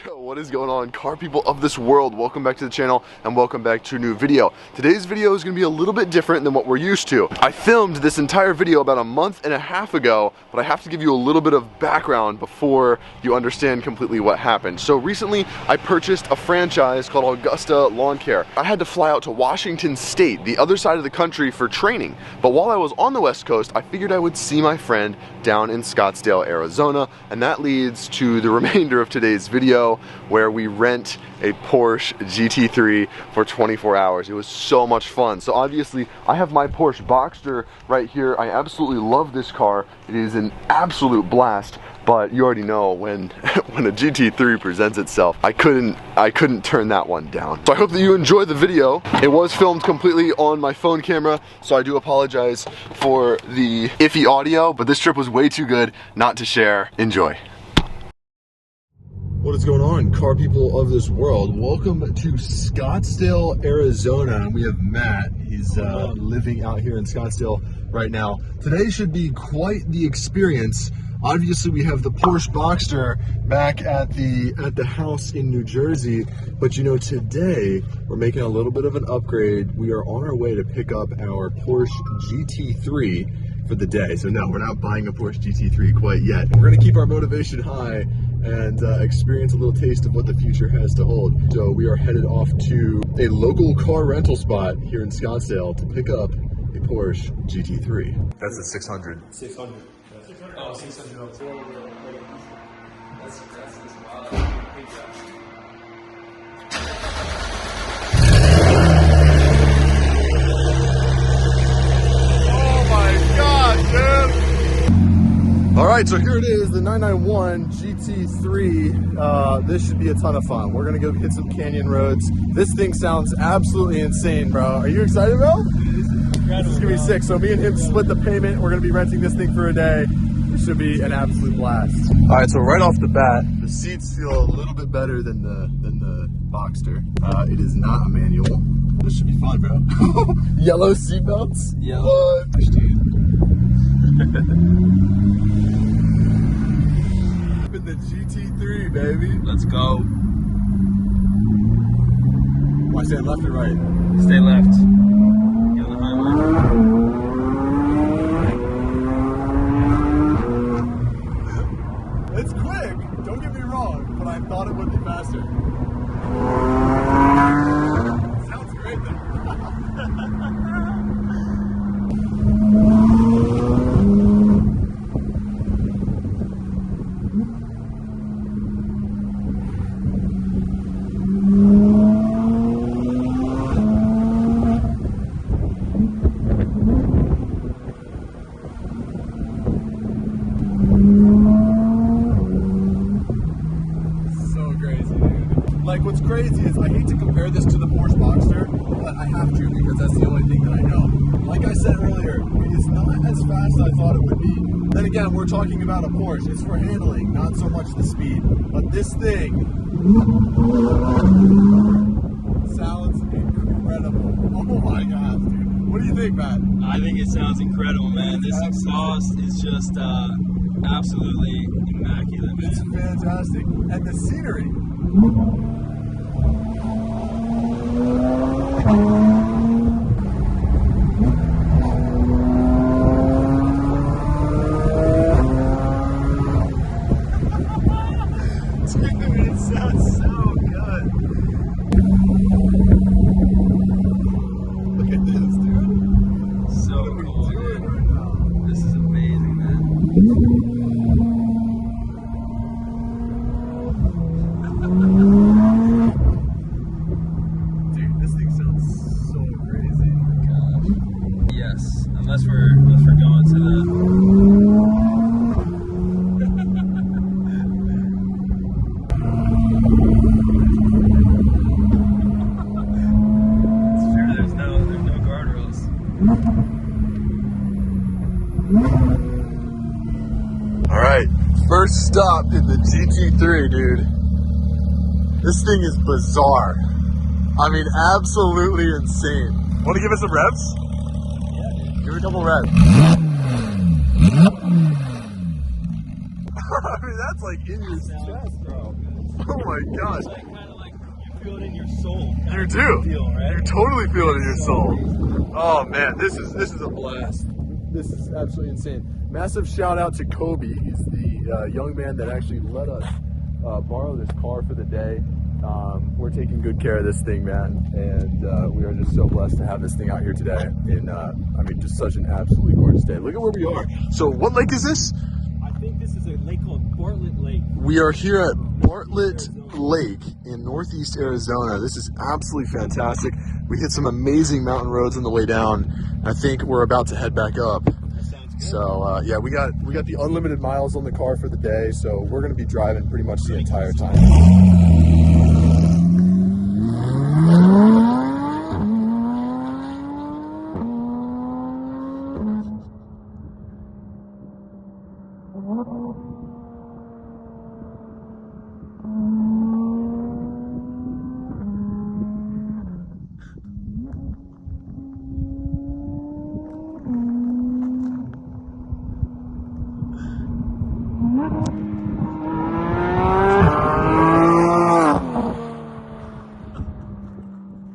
Yo, what is going on, car people of this world? Welcome back to the channel and welcome back to a new video. Today's video is going to be a little bit different than what we're used to. I filmed this entire video about a month and a half ago, but I have to give you a little bit of background before you understand completely what happened. So recently I purchased a franchise called Augusta Lawn Care. I had to fly out to Washington State, the other side of the country, for training. But while I was on the West Coast, I figured I would see my friend down in Scottsdale, Arizona, and that leads to the remainder of today's video, where we rent a Porsche GT3 for 24 hours. It was so much fun. So obviously I have my Porsche Boxster right here. I absolutely love this car. It is an absolute blast, but you already know when when a GT3 presents itself, I couldn't turn that one down. So I hope that you enjoy the video. It was filmed completely on my phone camera, so I do apologize for the iffy audio, but this trip was way too good not to share. Enjoy. What is going on, car people of this world? Welcome to Scottsdale, Arizona. And we have Matt. He's living out here in Scottsdale right now. Today should be quite the experience. Obviously, we have the Porsche Boxster back at the house in New Jersey, but you know, today we're making a little bit of an upgrade. We are on our way to pick up our Porsche GT3 for the day. So no, we're not buying a Porsche GT3 quite yet. We're gonna keep our motivation high and experience a little taste of what the future has to hold. So we are headed off to a local car rental spot here in Scottsdale to pick up a Porsche GT3. That's a 600. 600. Oh, 600. That's oh my God, dude! All right, so here it is, the 991 GT3. This should be a ton of fun. We're gonna go hit some canyon roads. This thing sounds absolutely insane, bro. Are you excited, bro? This is gonna be sick. So me and him split the payment. We're gonna be renting this thing for a day. It should be an absolute blast. All right, so right off the bat, the seats feel a little bit better than the Boxster. It is not a manual. This should be fun, bro. Yellow seatbelts? Yellow. With the GT3, baby. Let's go. Why stand left or right? Stay left. Get on the highway. It's quick, don't get me wrong, but I thought it would be faster. Sounds great though. Like, what's crazy is I hate to compare this to the Porsche Boxster, but I have to because that's the only thing that I know. Like I said earlier, it is not as fast as I thought it would be. Then again, we're talking about a Porsche. It's for handling, not so much the speed. But this thing sounds incredible. Oh my gosh, dude. What do you think, Matt? I think it sounds incredible, man. This exhaust is just absolutely immaculate, man. It's fantastic. And the scenery. Dude, it sounds so good. Look at this, dude. So What are we cool, doing man. right now? This is amazing, man. Dude, this thing sounds so crazy. Gosh. Yes, unless we're going to the. It's true. There's no guardrails. All right, first stop in the GT3, dude. This thing is bizarre. I mean, absolutely insane. Want to give it some revs? Yeah, dude. Give it a couple revs. I mean, that's like in your chest, bro. Oh my gosh. It's like, kind of like you feel it in your soul. You do. Feel, right? You totally feel it in your soul. Oh man, this is a blast. This is absolutely insane. Massive shout out to Kobe. He's the young man that actually let us borrow this car for the day. We're taking good care of this thing, man, and we are just so blessed to have this thing out here today. In I mean, just such an absolutely gorgeous day. Look at where we are. So, what lake is this? I think this is a lake called Bartlett Lake. We are here at Bartlett Lake in northeast Arizona. This is absolutely fantastic. We hit some amazing mountain roads on the way down. I think we're about to head back up. That sounds good. So yeah, we got the unlimited miles on the car for the day, so we're going to be driving pretty much the entire time.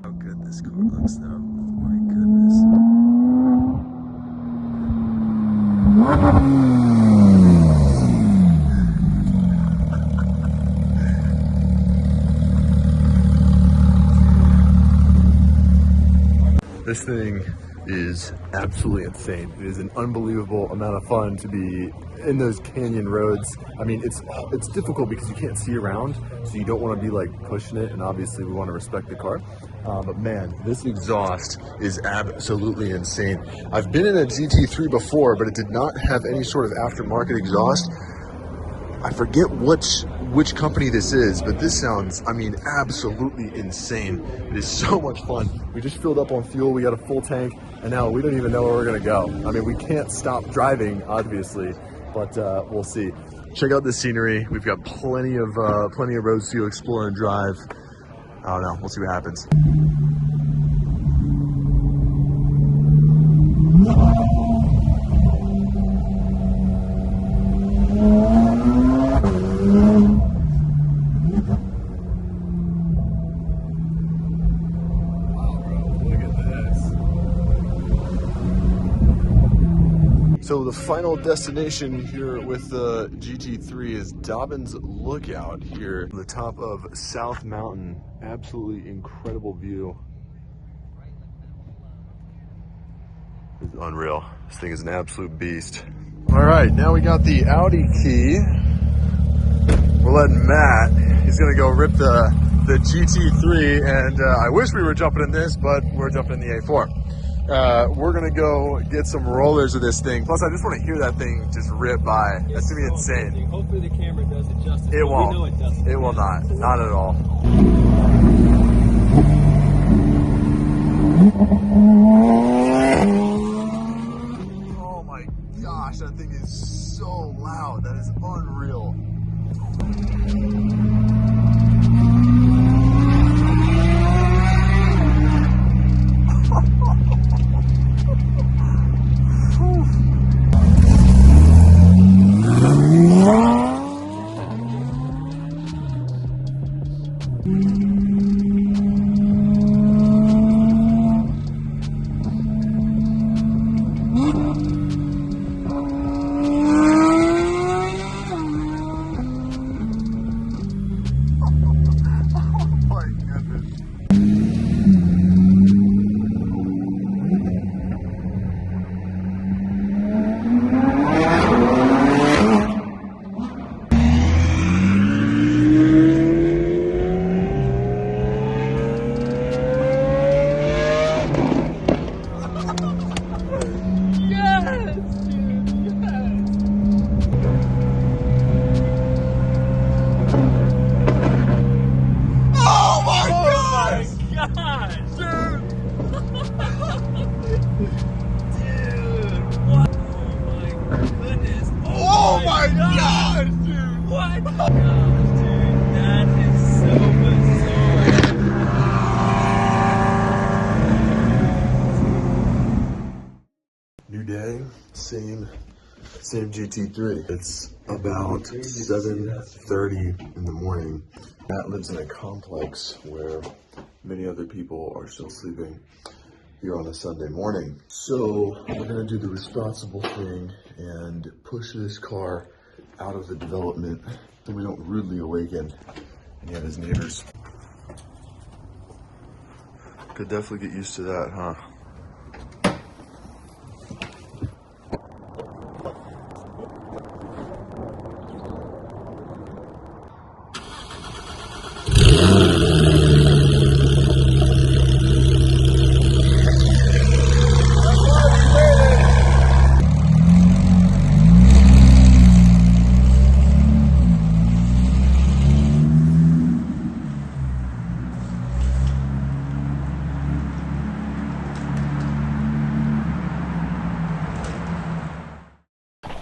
How good this car looks though. My goodness. This thing is absolutely insane. It is an unbelievable amount of fun to be in those canyon roads. I mean, it's difficult because you can't see around, so you don't want to be like pushing it, and obviously we want to respect the car. But man, this exhaust is absolutely insane. I've been in a GT3 before, but it did not have any sort of aftermarket exhaust. I forget which company this is, but this sounds, I mean, absolutely insane. It is so much fun. We just filled up on fuel, we got a full tank, and now we don't even know where we're gonna go. I mean, we can't stop driving, obviously, but we'll see. Check out the scenery. We've got plenty of roads to explore and drive. I don't know, we'll see what happens. So the final destination here with the GT3 is Dobbins Lookout here on the top of South Mountain. Absolutely incredible view. It's unreal. This thing is an absolute beast. All right, now we got the Audi key. We're letting Matt, he's gonna go rip the GT3, and I wish we were jumping in this, but we're jumping in the A4. We're gonna go get some rollers of this thing. Plus, I just want to hear that thing just rip by. That's gonna be insane. Hopefully the camera does it justice. It won't. We know it doesn't. It will not. Not at all. Oh my gosh, that thing is so loud. That is unreal. New day, same GT3. It's about 7:30 in the morning. Matt lives in a complex where many other people are still sleeping here on a Sunday morning. So we're gonna do the responsible thing and push this car out of the development so we don't rudely awaken any of his neighbors. Could definitely get used to that, huh?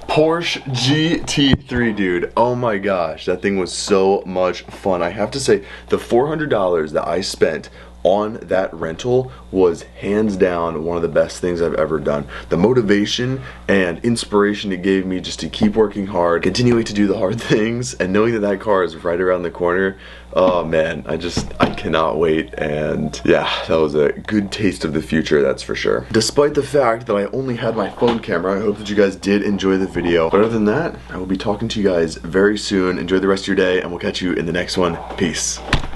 Porsche GT3, dude. Oh my gosh, that thing was so much fun. I have to say, the $400 that I spent on that rental was hands down one of the best things I've ever done. The motivation and inspiration it gave me just to keep working hard, continuing to do the hard things, and knowing that that car is right around the corner. Oh man, I cannot wait. And yeah, that was a good taste of the future, that's for sure. Despite the fact that I only had my phone camera, I hope that you guys did enjoy the video. But other than that, I will be talking to you guys very soon. Enjoy the rest of your day, and we'll catch you in the next one. Peace.